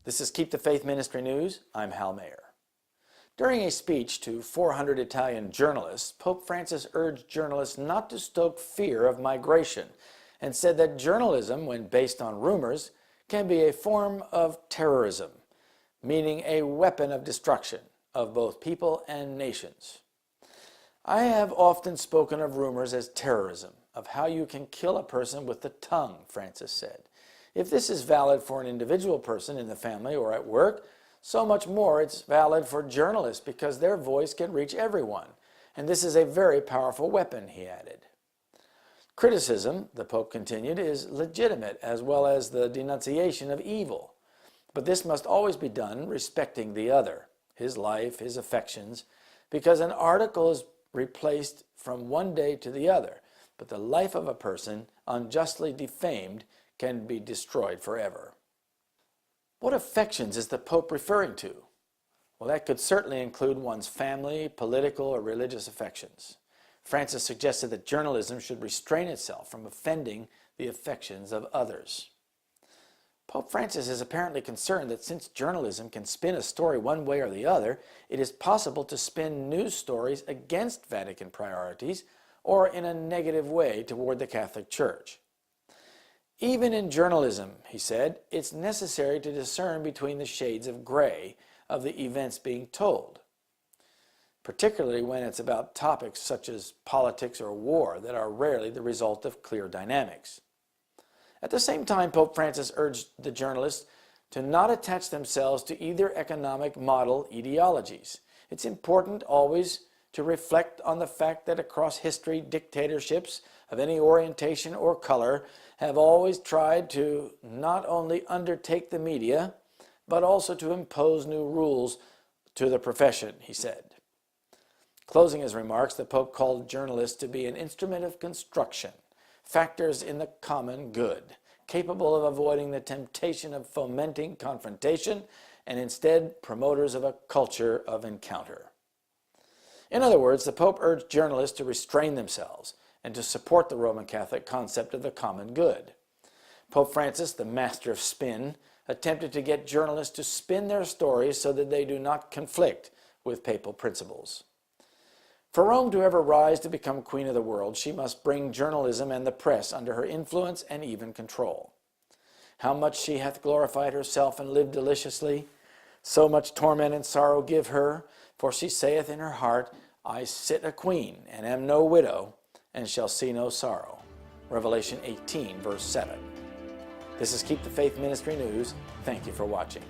This is Keep the Faith Ministry News. I'm Hal Mayer. During a speech to 400 Italian journalists, Pope Francis urged journalists not to stoke fear of migration and said that journalism, when based on rumors, can be a form of terrorism, meaning a weapon of destruction of both people and nations. I have often spoken of rumors as terrorism, of how you can kill a person with the tongue, Francis said. If this is valid for an individual person in the family or at work, so much more it's valid for journalists because their voice can reach everyone. And this is a very powerful weapon, he added. Criticism, the Pope continued, is legitimate as well as the denunciation of evil. But this must always be done respecting the other, his life, his affections, because an article is replaced from one day to the other, but the life of a person unjustly defamed can be destroyed forever. What affections is the Pope referring to? Well, that could certainly include one's family, political, or religious affections. Francis suggested that journalism should restrain itself from offending the affections of others. Pope Francis is apparently concerned that since journalism can spin a story one way or the other, it is possible to spin news stories against Vatican priorities or in a negative way toward the Catholic Church. Even in journalism, he said, it's necessary to discern between the shades of gray of the events being told, particularly when it's about topics such as politics or war that are rarely the result of clear dynamics. At the same time, Pope Francis urged the journalists to not attach themselves to either economic model ideologies. It's important always to reflect on the fact that across history, dictatorships of any orientation or color have always tried to not only undertake the media, but also to impose new rules to the profession, he said. Closing his remarks, the Pope called journalists to be an instrument of construction, factors in the common good, capable of avoiding the temptation of fomenting confrontation, and instead promoters of a culture of encounter. In other words, the Pope urged journalists to restrain themselves and to support the Roman Catholic concept of the common good. Pope Francis, the master of spin, attempted to get journalists to spin their stories so that they do not conflict with papal principles. For Rome to ever rise to become queen of the world, she must bring journalism and the press under her influence and even control. How much she hath glorified herself and lived deliciously, so much torment and sorrow give her, for she saith in her heart, I sit a queen, and am no widow, and shall see no sorrow. Revelation 18, verse 7. This is Keep the Faith Ministry News. Thank you for watching.